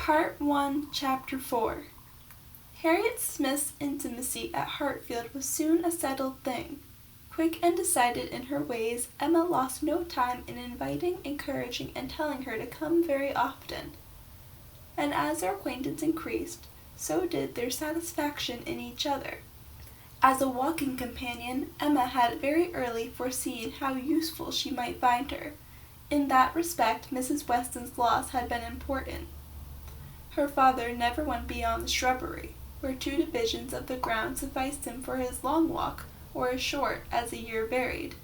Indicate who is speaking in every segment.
Speaker 1: Part 1, Chapter 4. Harriet Smith's intimacy at Hartfield was soon a settled thing. Quick and decided in her ways, Emma lost no time in inviting, encouraging, and telling her to come very often. And as their acquaintance increased, so did their satisfaction in each other. As a walking companion, Emma had very early foreseen how useful she might find her. In that respect, Mrs. Weston's loss had been important. Her father never went beyond the shrubbery, where 2 divisions of the ground sufficed him for his long walk, or as short as the year varied,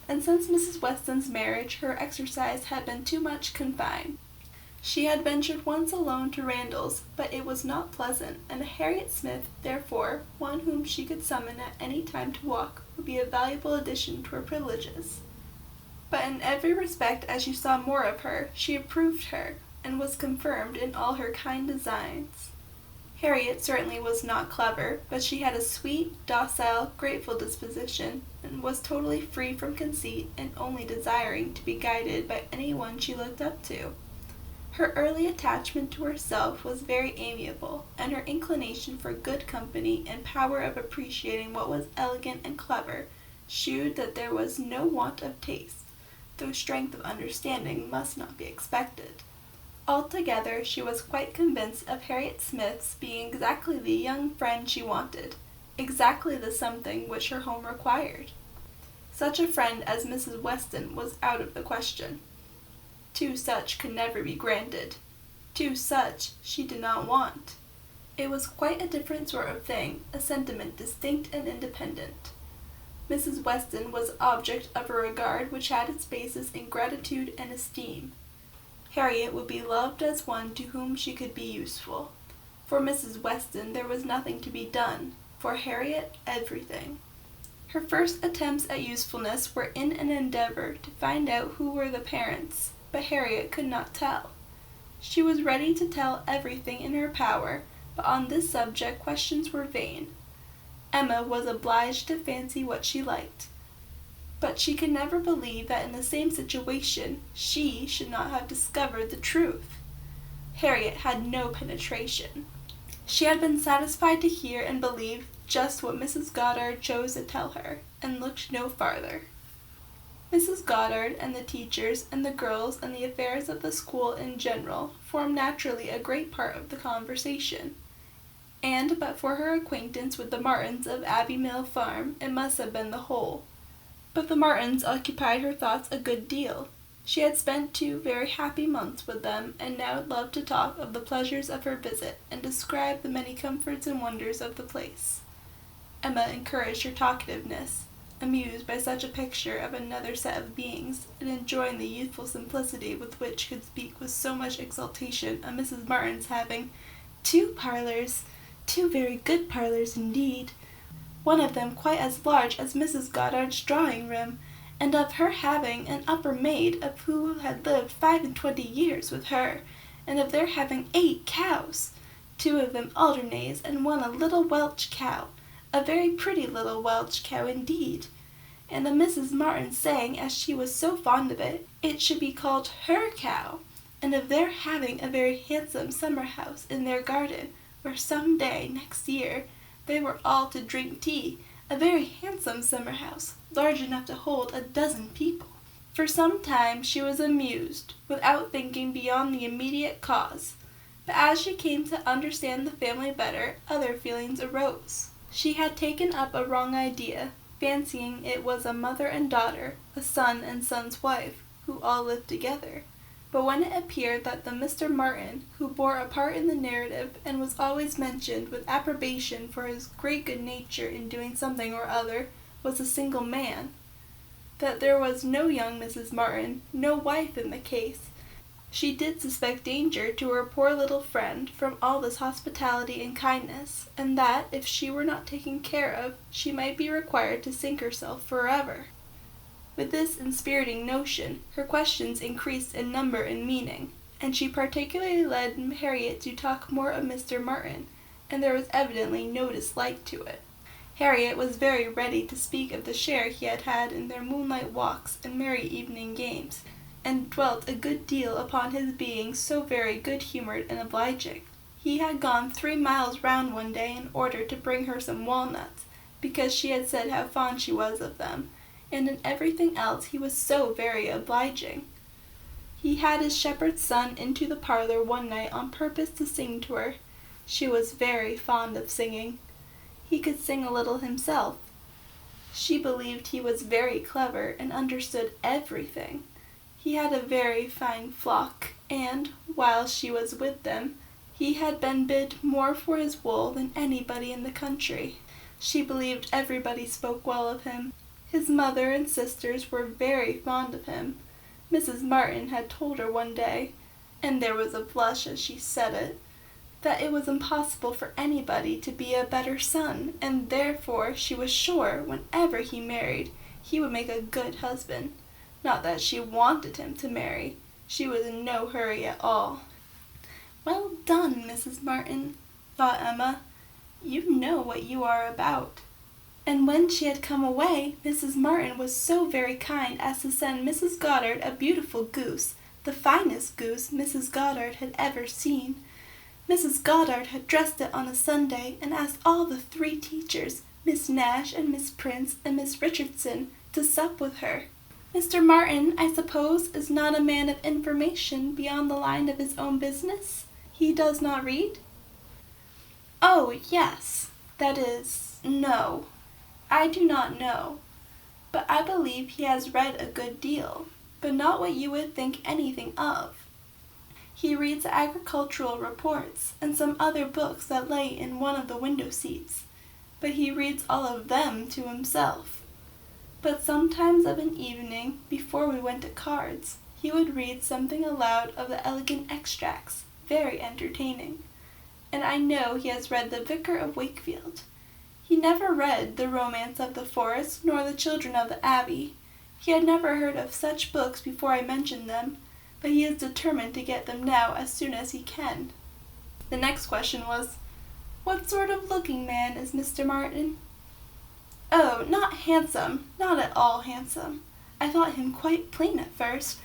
Speaker 1: and since Mrs. Weston's marriage her exercise had been too much confined. She had ventured once alone to Randalls, but it was not pleasant, and Harriet Smith, therefore, one whom she could summon at any time to walk, would be a valuable addition to her privileges. But in every respect, as you saw more of her, she approved her, and was confirmed in all her kind designs. Harriet certainly was not clever, but she had a sweet, docile, grateful disposition, and was totally free from conceit and only desiring to be guided by any one she looked up to. Her early attachment to herself was very amiable, and her inclination for good company and power of appreciating what was elegant and clever shewed that there was no want of taste, though strength of understanding must not be expected. Altogether, she was quite convinced of Harriet Smith's being exactly the young friend she wanted, exactly the something which her home required. Such a friend as Mrs. Weston was out of the question. 2 such could never be granted. 2 such she did not want. It was quite a different sort of thing, a sentiment distinct and independent. Mrs. Weston was the object of a regard which had its basis in gratitude and esteem. Harriet would be loved as one to whom she could be useful. For Mrs. Weston there was nothing to be done, for Harriet everything. Her first attempts at usefulness were in an endeavor to find out who were the parents, but Harriet could not tell. She was ready to tell everything in her power, but on this subject questions were vain. Emma was obliged to fancy what she liked, but she could never believe that in the same situation she should not have discovered the truth. Harriet had no penetration. She had been satisfied to hear and believe just what Mrs. Goddard chose to tell her, and looked no farther. Mrs. Goddard and the teachers and the girls and the affairs of the school in general formed naturally a great part of the conversation, and but for her acquaintance with the Martins of Abbey Mill Farm it must have been the whole. But the Martins occupied her thoughts a good deal. She had spent 2 very happy months with them, and now loved to talk of the pleasures of her visit, and describe the many comforts and wonders of the place. Emma encouraged her talkativeness, amused by such a picture of another set of beings, and enjoying the youthful simplicity with which she could speak with so much exultation of Mrs. Martin's having 2 parlors, 2 very good parlors indeed, one of them quite as large as Mrs. Goddard's drawing-room, and of her having an upper maid of who had lived 25 years with her, and of their having 8 cows, 2 of them Alderneys, and one a little Welch cow, a very pretty little Welch cow indeed, and of Mrs. Martin saying, as she was so fond of it, it should be called her cow, and of their having a very handsome summer-house in their garden, where some day next year they were all to drink tea, a very handsome summer-house, large enough to hold 12 people. For some time she was amused, without thinking beyond the immediate cause, but as she came to understand the family better, other feelings arose. She had taken up a wrong idea, fancying it was a mother and daughter, a son and son's wife, who all lived together. But when it appeared that the Mr. Martin, who bore a part in the narrative and was always mentioned with approbation for his great good nature in doing something or other, was a single man, that there was no young Mrs. Martin, no wife in the case, she did suspect danger to her poor little friend from all this hospitality and kindness, and that, if she were not taken care of, she might be required to sink herself forever. With this inspiriting notion, her questions increased in number and meaning, and she particularly led Harriet to talk more of Mr. Martin, and there was evidently no dislike to it. Harriet was very ready to speak of the share he had had in their moonlight walks and merry evening games, and dwelt a good deal upon his being so very good-humored and obliging. He had gone 3 miles round one day in order to bring her some walnuts, because she had said how fond she was of them, and in everything else he was so very obliging. He had his shepherd's son into the parlour one night on purpose to sing to her. She was very fond of singing. He could sing a little himself. She believed he was very clever and understood everything. He had a very fine flock, and, while she was with them, he had been bid more for his wool than anybody in the country. She believed everybody spoke well of him. His mother and sisters were very fond of him. Mrs. Martin had told her one day, and there was a blush as she said it, that it was impossible for anybody to be a better son, and therefore she was sure whenever he married he would make a good husband. Not that she wanted him to marry. She was in no hurry at all. "Well done, Mrs. Martin," thought Emma. "You know what you are about." And when she had come away, Mrs. Martin was so very kind as to send Mrs. Goddard a beautiful goose, the finest goose Mrs. Goddard had ever seen. Mrs. Goddard had dressed it on a Sunday and asked all the 3 teachers, Miss Nash and Miss Prince and Miss Richardson, to sup with her. Mr. Martin, I suppose, is not a man of information beyond the line of his own business? He does not read? Oh, yes. That is, no. I do not know. But I believe he has read a good deal, but not what you would think anything of. He reads agricultural reports and some other books that lay in one of the window seats, but he reads all of them to himself. But sometimes of an evening, before we went to cards, he would read something aloud of the elegant extracts, very entertaining. And I know he has read The Vicar of Wakefield. He never read The Romance of the Forest nor The Children of the Abbey. He had never heard of such books before I mentioned them, but he is determined to get them now as soon as he can. The next question was, "What sort of looking man is Mr. Martin?" "Oh, not handsome, not at all handsome. I thought him quite plain at first,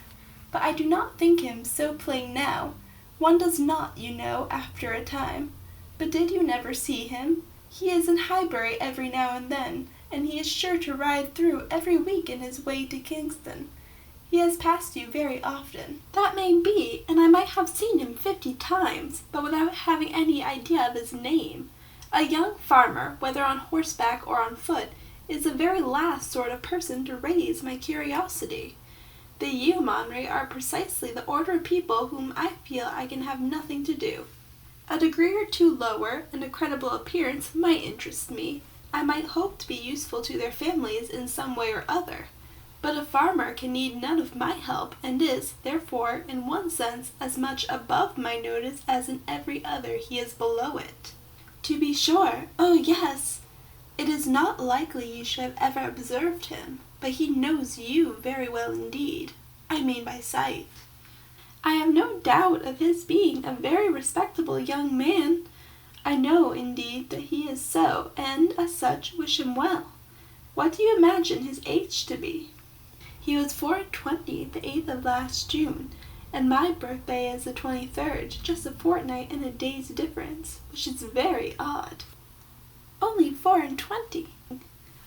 Speaker 1: but I do not think him so plain now. One does not, you know, after a time. But did you never see him? He is in Highbury every now and then, and he is sure to ride through every week in his way to Kingston. He has passed you very often." "That may be, and I might have seen him 50 times, but without having any idea of his name. A young farmer, whether on horseback or on foot, is the very last sort of person to raise my curiosity. The yeomanry are precisely the order of people whom I feel I can have nothing to do. A degree or 2 lower, and a credible appearance might interest me. I might hope to be useful to their families in some way or other. But a farmer can need none of my help, and is, therefore, in one sense, as much above my notice as in every other he is below it." "To be sure. Oh, yes. It is not likely you should have ever observed him, but he knows you very well indeed. I mean by sight." "I have no doubt of his being a very respectable young man. I know, indeed, that he is so, and, as such, wish him well. What do you imagine his age to be?" "He was 24, the 8th of last June, and my birthday is the 23rd, just a fortnight and a day's difference, which is very odd." "Only 24.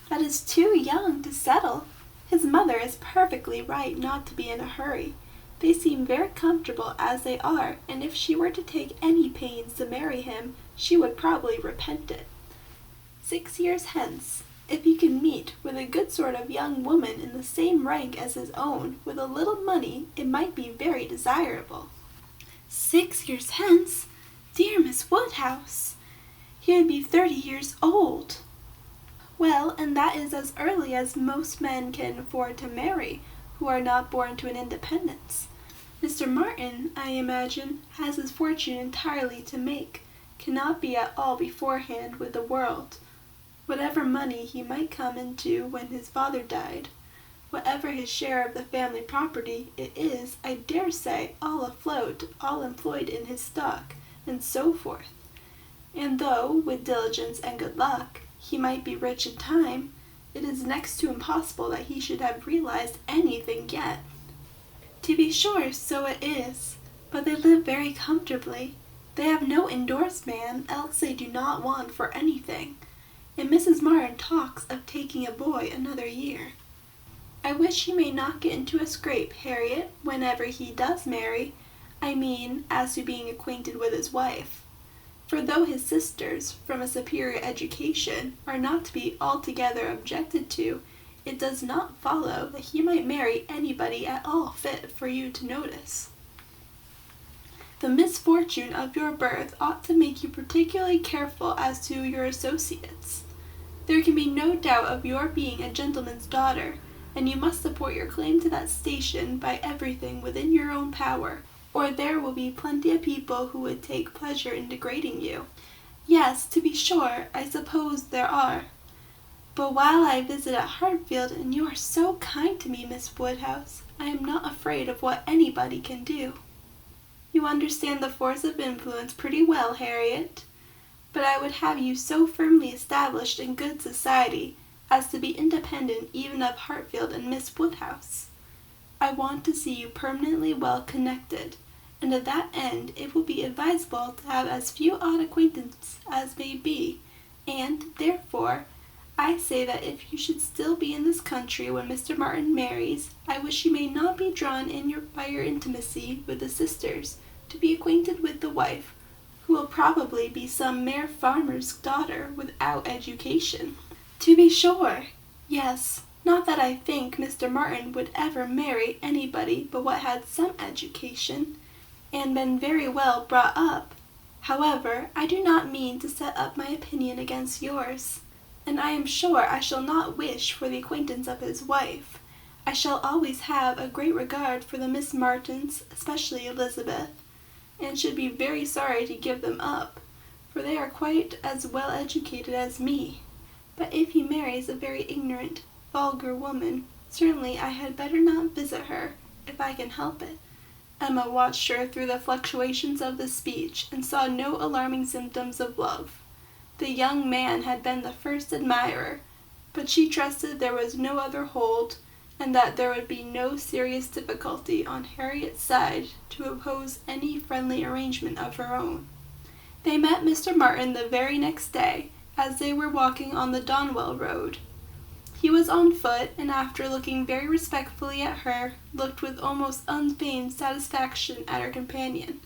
Speaker 1: That is too young to settle. His mother is perfectly right not to be in a hurry. They seem very comfortable as they are, and if she were to take any pains to marry him, she would probably repent it. 6 years hence, if he can meet with a good sort of young woman in the same rank as his own, with a little money, it might be very desirable." 6 years hence? Dear Miss Woodhouse! He would be 30 years old. "Well, and that is as early as most men can afford to marry, who are not born to an independence. Mr. Martin, I imagine, has his fortune entirely to make, cannot be at all beforehand with the world. Whatever money he might come into when his father died, whatever his share of the family property, it is, I dare say, all afloat, all employed in his stock, and so forth. And though, with diligence and good luck, he might be rich in time, it is next to impossible that he should have realized anything yet. To be sure, so it is, but they live very comfortably. They have no indoors man, else they do not want for anything, and Mrs. Martin talks of taking a boy another year. I wish he may not get into a scrape, Harriet, whenever he does marry, I mean, as to being acquainted with his wife. For though his sisters, from a superior education, are not to be altogether objected to, it does not follow that he might marry anybody at all fit for you to notice. The misfortune of your birth ought to make you particularly careful as to your associates. There can be no doubt of your being a gentleman's daughter, and you must support your claim to that station by everything within your own power, or there will be plenty of people who would take pleasure in degrading you. Yes, to be sure, I suppose there are. But while I visit at Hartfield, and you are so kind to me, Miss Woodhouse, I am not afraid of what anybody can do. You understand the force of influence pretty well, Harriet, but I would have you so firmly established in good society as to be independent even of Hartfield and Miss Woodhouse. I want to see you permanently well connected, and to that end it will be advisable to have as few odd acquaintances as may be, and, therefore, I say that if you should still be in this country when Mr. Martin marries, I wish you may not be drawn in by your intimacy with the sisters to be acquainted with the wife, who will probably be some mere farmer's daughter without education. To be sure, yes, not that I think Mr. Martin would ever marry anybody but what had some education, and been very well brought up. However, I do not mean to set up my opinion against yours, and I am sure I shall not wish for the acquaintance of his wife. I shall always have a great regard for the Miss Martins, especially Elizabeth, and should be very sorry to give them up, for they are quite as well educated as me. But if he marries a very ignorant, vulgar woman, certainly I had better not visit her, if I can help it. Emma watched her through the fluctuations of the speech, and saw no alarming symptoms of love. The young man had been the first admirer, but she trusted there was no other hold, and that there would be no serious difficulty on Harriet's side to oppose any friendly arrangement of her own. They met Mr. Martin the very next day, as they were walking on the Donwell road. He was on foot, and after looking very respectfully at her, looked with almost unfeigned satisfaction at her companion.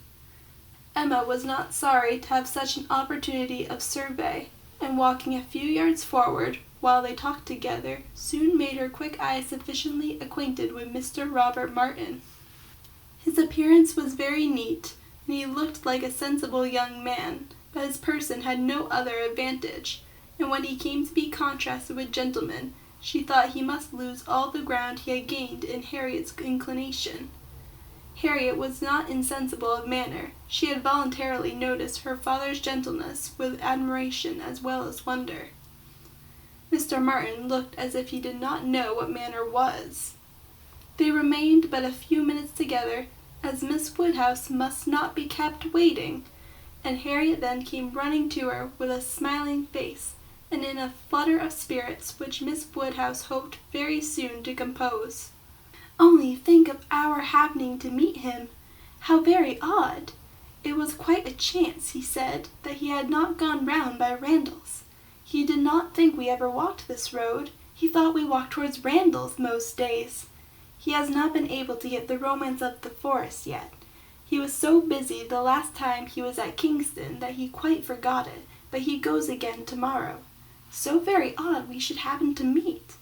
Speaker 1: Emma was not sorry to have such an opportunity of survey, and walking a few yards forward, while they talked together, soon made her quick eye sufficiently acquainted with Mr. Robert Martin. His appearance was very neat, and he looked like a sensible young man, but his person had no other advantage, and when he came to be contrasted with gentlemen, she thought he must lose all the ground he had gained in Harriet's inclination. Harriet was not insensible of manner. She had voluntarily noticed her father's gentleness with admiration as well as wonder. Mr. Martin looked as if he did not know what manner was. They remained but a few minutes together, as Miss Woodhouse must not be kept waiting, and Harriet then came running to her with a smiling face, and in a flutter of spirits which Miss Woodhouse hoped very soon to compose. Only think of our happening to meet him! How very odd! It was quite a chance, he said, that he had not gone round by Randall's. He did not think we ever walked this road. He thought we walked towards Randall's most days. He has not been able to get the romance of the forest yet. He was so busy the last time he was at Kingston that he quite forgot it, but he goes again tomorrow. So very odd we should happen to meet.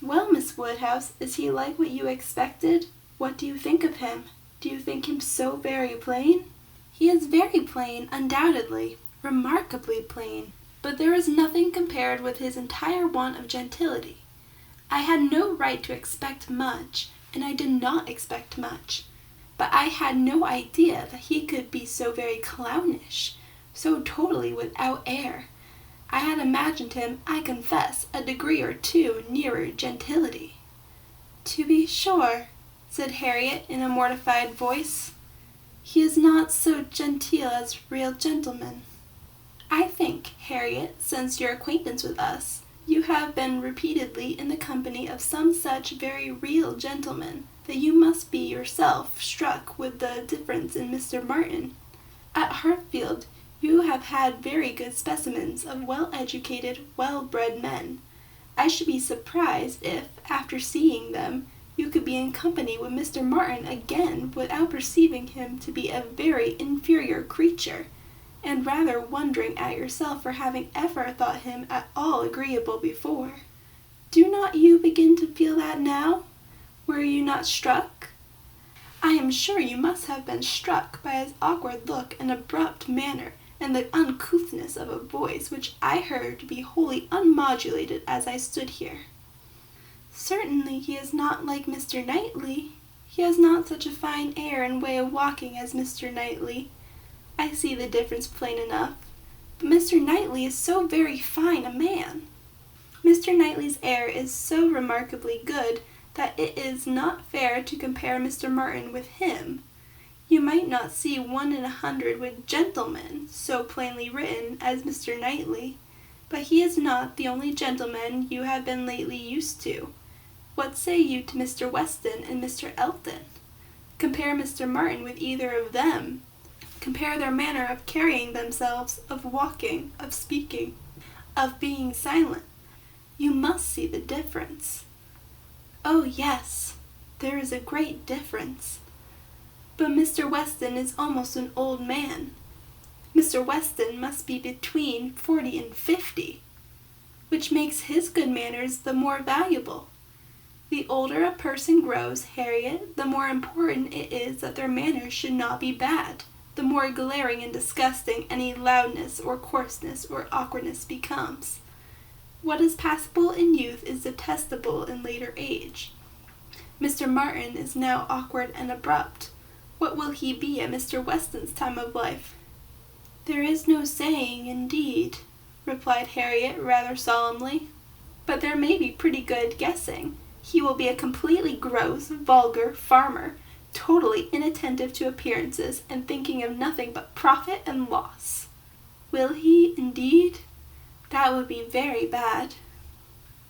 Speaker 1: Well, Miss Woodhouse, is he like what you expected? What do you think of him? Do you think him so very plain? He is very plain, undoubtedly, remarkably plain, but there is nothing compared with his entire want of gentility. I had no right to expect much, and I did not expect much, but I had no idea that he could be so very clownish, so totally without air. I had imagined him, I confess, a degree or two nearer gentility. To be sure, said Harriet in a mortified voice, he is not so genteel as real gentlemen. I think, Harriet, since your acquaintance with us, you have been repeatedly in the company of some such very real gentlemen, that you must be yourself struck with the difference in Mr. Martin. At Hartfield you have had very good specimens of well-educated, well-bred men. I should be surprised if, after seeing them, you could be in company with Mr. Martin again without perceiving him to be a very inferior creature, and rather wondering at yourself for having ever thought him at all agreeable before. Do not you begin to feel that now? Were you not struck? I am sure you must have been struck by his awkward look and abrupt manner, and the uncouthness of a voice which I heard to be wholly unmodulated as I stood here. Certainly he is not like Mr. Knightley. He has not such a fine air and way of walking as Mr. Knightley. I see the difference plain enough. But Mr. Knightley is so very fine a man. Mr. Knightley's air is so remarkably good that it is not fair to compare Mr. Martin with him. You might not see 1 in 100 with gentlemen so plainly written as Mr. Knightley, but he is not the only gentleman you have been lately used to. What say you to Mr. Weston and Mr. Elton? Compare Mr. Martin with either of them. Compare their manner of carrying themselves, of walking, of speaking, of being silent. You must see the difference. Oh, yes, there is a great difference. But Mr. Weston is almost an old man. Mr. Weston must be between 40 and 50, which makes his good manners the more valuable. The older a person grows, Harriet, the more important it is that their manners should not be bad, the more glaring and disgusting any loudness or coarseness or awkwardness becomes. What is passable in youth is detestable in later age. Mr. Martin is now awkward and abrupt. What will he be at Mr. Weston's time of life? There is no saying, indeed, replied Harriet rather solemnly, but there may be pretty good guessing. He will be a completely gross, vulgar farmer, totally inattentive to appearances and thinking of nothing but profit and loss. Will he, indeed? That would be very bad.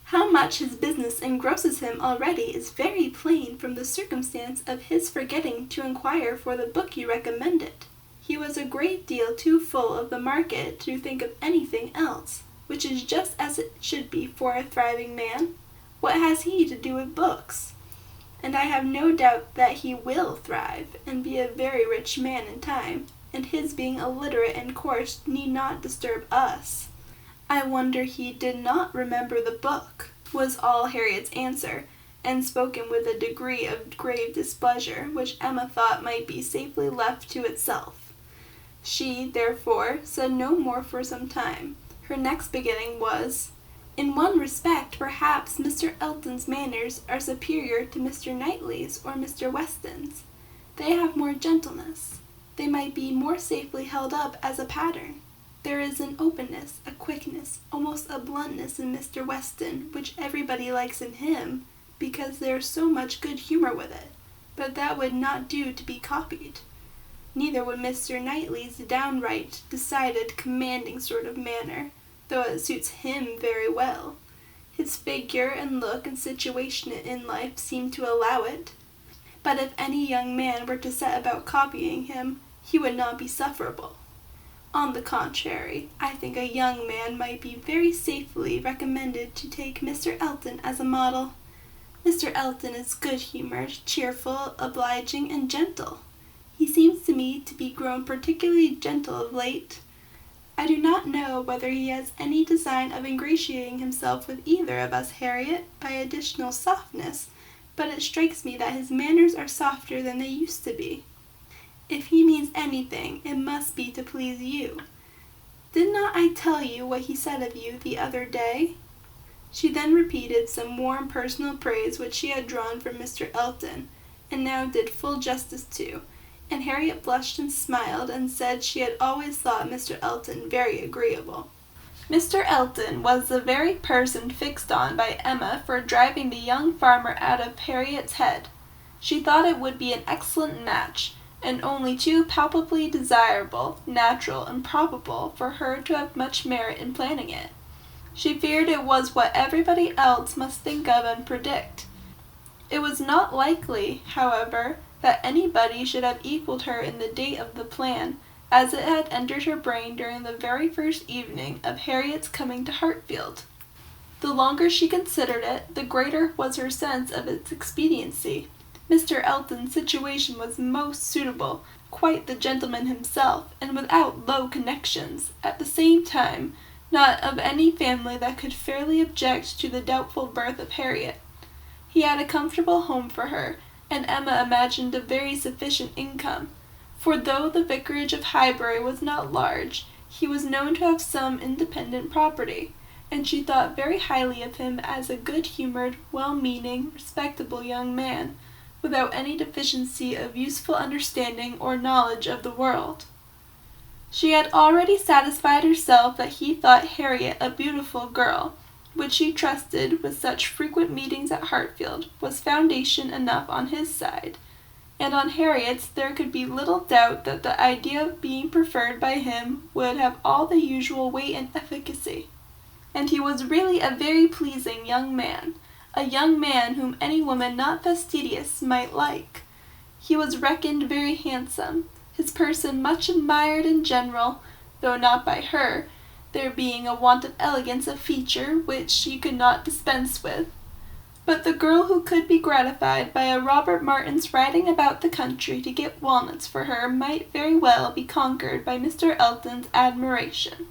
Speaker 1: How much his business engrosses him already is very plain from the circumstance of his forgetting to inquire for the book you recommended. He was a great deal too full of the market to think of anything else, which is just as it should be for a thriving man. What has he to do with books? And I have no doubt that he will thrive, and be a very rich man in time, and his being illiterate and coarse need not disturb us. I wonder he did not remember the book, was all Harriet's answer, and spoken with a degree of grave displeasure which Emma thought might be safely left to itself. She, therefore, said no more for some time. Her next beginning was, in one respect, perhaps, Mr. Elton's manners are superior to Mr. Knightley's or Mr. Weston's. They have more gentleness. They might be more safely held up as a pattern. There is an openness, a quickness, almost a bluntness in Mr. Weston, which everybody likes in him, because there is so much good humor with it, but that would not do to be copied. Neither would Mr. Knightley's downright, decided, commanding sort of manner, though it suits him very well. His figure and look and situation in life seem to allow it. But if any young man were to set about copying him, he would not be sufferable. On the contrary, I think a young man might be very safely recommended to take Mr. Elton as a model. Mr. Elton is good-humored, cheerful, obliging, and gentle. He seems to me to be grown particularly gentle of late. I do not know whether he has any design of ingratiating himself with either of us, Harriet, by additional softness, but it strikes me that his manners are softer than they used to be. If he means anything, it must be to please you. Did not I tell you what he said of you the other day? She then repeated some warm personal praise which she had drawn from Mr. Elton, and now did full justice to, and Harriet blushed and smiled and said she had always thought Mr. Elton very agreeable. Mr. Elton was the very person fixed on by Emma for driving the young farmer out of Harriet's head. She thought it would be an excellent match, and only too palpably desirable, natural, and probable for her to have much merit in planning it. She feared it was what everybody else must think of and predict. It was not likely, however, that anybody should have equaled her in the date of the plan, as it had entered her brain during the very first evening of Harriet's coming to Hartfield. The longer she considered it, the greater was her sense of its expediency. Mr. Elton's situation was most suitable, quite the gentleman himself, and without low connections, at the same time, not of any family that could fairly object to the doubtful birth of Harriet. He had a comfortable home for her, and Emma imagined a very sufficient income, for though the vicarage of Highbury was not large, he was known to have some independent property, and she thought very highly of him as a good-humored, well-meaning, respectable young man, without any deficiency of useful understanding or knowledge of the world. She had already satisfied herself that he thought Harriet a beautiful girl, which she trusted, with such frequent meetings at Hartfield, was foundation enough on his side, and on Harriet's there could be little doubt that the idea of being preferred by him would have all the usual weight and efficacy. And he was really a very pleasing young man, a young man whom any woman not fastidious might like. He was reckoned very handsome, his person much admired in general, though not by her, there being a want of elegance of feature which she could not dispense with. But the girl who could be gratified by a Robert Martin's riding about the country to get walnuts for her might very well be conquered by Mr. Elton's admiration.